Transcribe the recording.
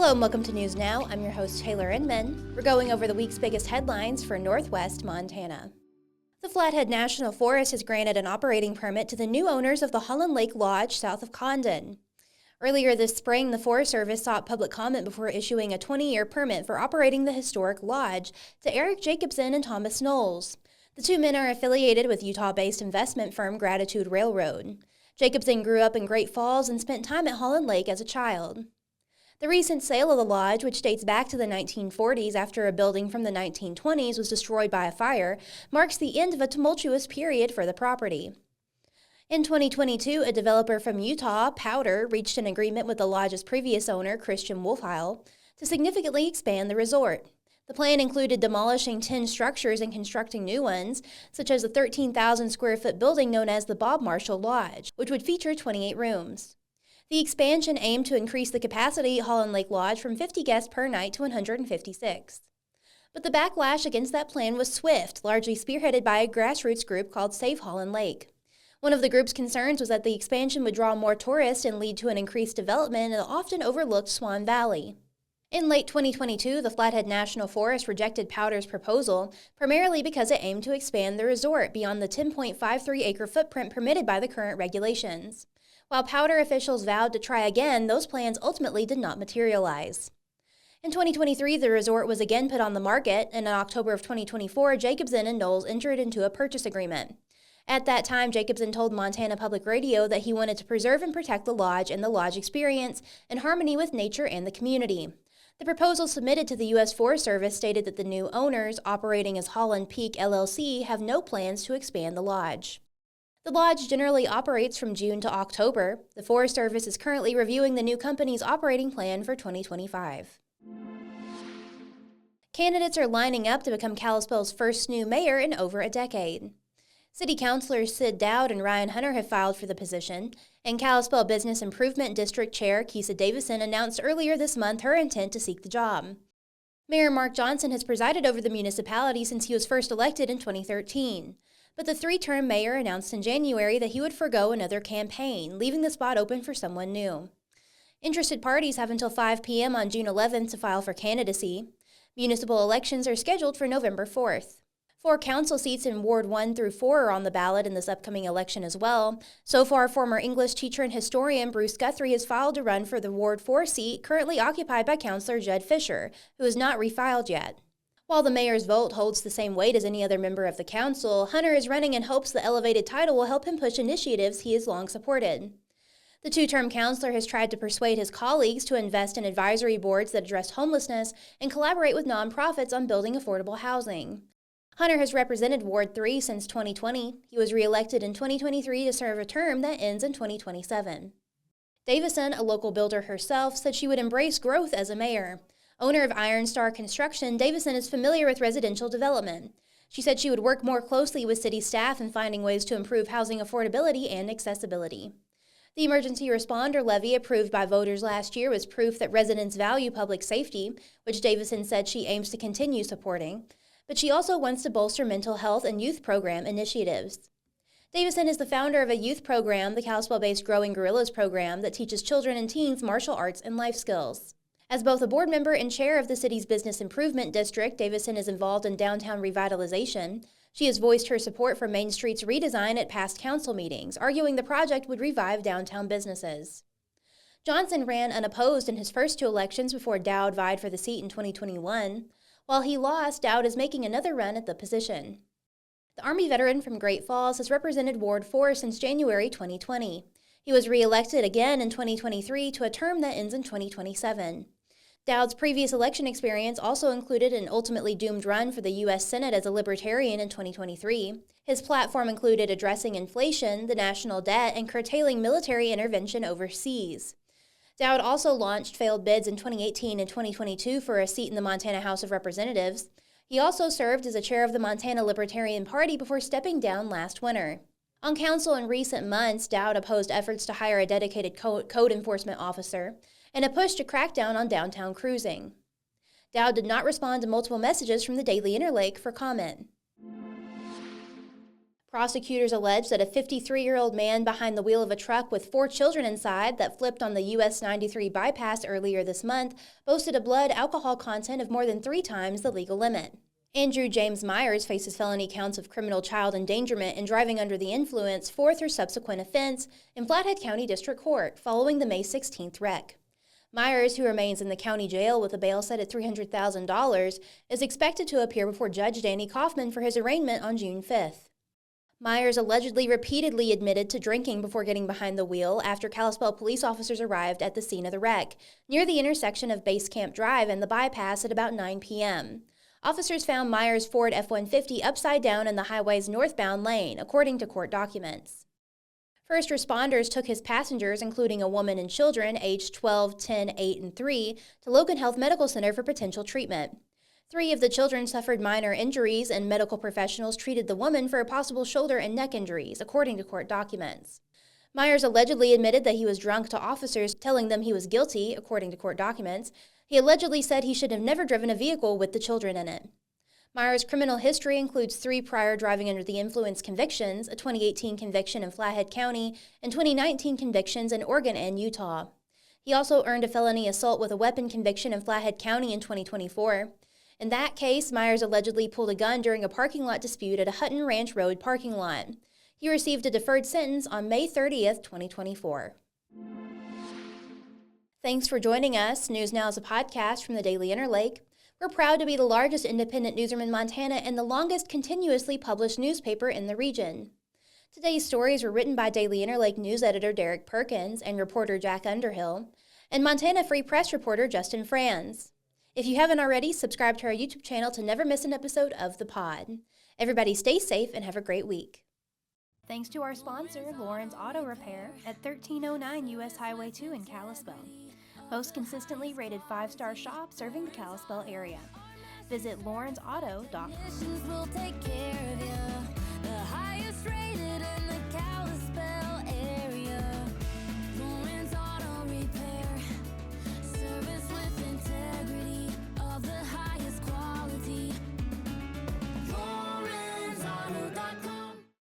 Hello and welcome to News Now. I'm your host, Taylor Inman. We're going over the week's biggest headlines for Northwest Montana. The Flathead National Forest has granted an operating permit to the new owners of the Holland Lake Lodge south of Condon. Earlier this spring, the Forest Service sought public comment before issuing a 20-year permit for operating the historic lodge to Eric Jacobson and Thomas Knowles. The two men are affiliated with Utah-based investment firm Gratitude Railroad. Jacobson grew up in Great Falls and spent time at Holland Lake as a child. The recent sale of the lodge, which dates back to the 1940s after a building from the 1920s was destroyed by a fire, marks the end of a tumultuous period for the property. In 2022, a developer from Utah, Powder, reached an agreement with the lodge's previous owner, Christian Wolfheil, to significantly expand the resort. The plan included demolishing 10 structures and constructing new ones, such as the 13,000 square foot building known as the Bob Marshall Lodge, which would feature 28 rooms. The expansion aimed to increase the capacity at Holland Lake Lodge from 50 guests per night to 156. But the backlash against that plan was swift, largely spearheaded by a grassroots group called Save Holland Lake. One of the group's concerns was that the expansion would draw more tourists and lead to an increased development in the often overlooked Swan Valley. In late 2022, the Flathead National Forest rejected Powder's proposal, primarily because it aimed to expand the resort beyond the 10.53-acre footprint permitted by the current regulations. While Powder officials vowed to try again, those plans ultimately did not materialize. In 2023, the resort was again put on the market, and in October of 2024, Jacobson and Knowles entered into a purchase agreement. At that time, Jacobson told Montana Public Radio that he wanted to preserve and protect the lodge and the lodge experience in harmony with nature and the community. The proposal submitted to the U.S. Forest Service stated that the new owners, operating as Holland Peak LLC, have no plans to expand the lodge. The lodge generally operates from June to October. The Forest Service is currently reviewing the new company's operating plan for 2025. Candidates are lining up to become Kalispell's first new mayor in over a decade. City Councilors Sid Dowd and Ryan Hunter have filed for the position, and Kalispell Business Improvement District Chair Keisa Davison announced earlier this month her intent to seek the job. Mayor Mark Johnson has presided over the municipality since he was first elected in 2013. But the three-term mayor announced in January that he would forgo another campaign, leaving the spot open for someone new. Interested parties have until 5 p.m. on June 11th to file for candidacy. Municipal elections are scheduled for November 4th. 4 council seats in Ward 1 through 4 are on the ballot in this upcoming election as well. So far, former English teacher and historian Bruce Guthrie has filed to run for the Ward 4 seat currently occupied by Councilor Judd Fisher, who has not refiled yet. While the mayor's vote holds the same weight as any other member of the council, Hunter is running in hopes the elevated title will help him push initiatives he has long supported. The two-term councilor has tried to persuade his colleagues to invest in advisory boards that address homelessness and collaborate with nonprofits on building affordable housing. Hunter has represented Ward 3 since 2020. He was re-elected in 2023 to serve a term that ends in 2027. Davison, a local builder herself, said she would embrace growth as a mayor. Owner of Iron Star Construction, Davison is familiar with residential development. She said she would work more closely with city staff in finding ways to improve housing affordability and accessibility. The emergency responder levy approved by voters last year was proof that residents value public safety, which Davison said she aims to continue supporting. But she also wants to bolster mental health and youth program initiatives. Davison is the founder of a youth program, the Kalispell-based Growing Gorillas program, that teaches children and teens martial arts and life skills. As both a board member and chair of the city's Business Improvement District, Davison is involved in downtown revitalization. She has voiced her support for Main Street's redesign at past council meetings, arguing the project would revive downtown businesses. Johnson ran unopposed in his first 2 elections before Dowd vied for the seat in 2021. While he lost, Dowd is making another run at the position. The Army veteran from Great Falls has represented Ward 4 since January 2020. He was re-elected again in 2023 to a term that ends in 2027. Dowd's previous election experience also included an ultimately doomed run for the U.S. Senate as a Libertarian in 2023. His platform included addressing inflation, the national debt, and curtailing military intervention overseas. Dowd also launched failed bids in 2018 and 2022 for a seat in the Montana House of Representatives. He also served as a chair of the Montana Libertarian Party before stepping down last winter. On council in recent months, Dowd opposed efforts to hire a dedicated code enforcement officer and a push to crack down on downtown cruising. Dowd did not respond to multiple messages from the Daily Interlake for comment. Prosecutors allege that a 53-year-old man behind the wheel of a truck with 4 children inside that flipped on the US 93 bypass earlier this month boasted a blood alcohol content of more than 3 times the legal limit. Andrew James Myers faces felony counts of criminal child endangerment and driving under the influence, 4th or subsequent offense, in Flathead County District Court following the May 16th wreck. Myers, who remains in the county jail with a bail set at $300,000, is expected to appear before Judge Danny Kaufman for his arraignment on June 5th. Myers allegedly repeatedly admitted to drinking before getting behind the wheel after Kalispell police officers arrived at the scene of the wreck, near the intersection of Base Camp Drive and the bypass at about 9 p.m. Officers found Myers' Ford F-150 upside down in the highway's northbound lane, according to court documents. First responders took his passengers, including a woman and children aged 12, 10, 8, and 3, to Logan Health Medical Center for potential treatment. 3 of the children suffered minor injuries, and medical professionals treated the woman for possible shoulder and neck injuries, according to court documents. Myers allegedly admitted that he was drunk to officers, telling them he was guilty, according to court documents. He allegedly said he should have never driven a vehicle with the children in it. Myers' criminal history includes 3 prior driving under the influence convictions, a 2018 conviction in Flathead County, and 2019 convictions in Oregon and Utah. He also earned a felony assault with a weapon conviction in Flathead County in 2024. In that case, Myers allegedly pulled a gun during a parking lot dispute at a Hutton Ranch Road parking lot. He received a deferred sentence on May 30th, 2024. Thanks for joining us. News Now is a podcast from the Daily Interlake. We're proud to be the largest independent newsroom in Montana and the longest continuously published newspaper in the region. Today's stories were written by Daily Interlake news editor Derek Perkins and reporter Jack Underhill, and Montana Free Press reporter Justin Franz. If you haven't already, subscribe to our YouTube channel to never miss an episode of the pod. Everybody stay safe and have a great week. Thanks to our sponsor, Lawrence Auto Repair at 1309 US Highway 2 in Kalispell. Most consistently rated 5-star shop serving the Kalispell area. Visit lawrenceauto.com.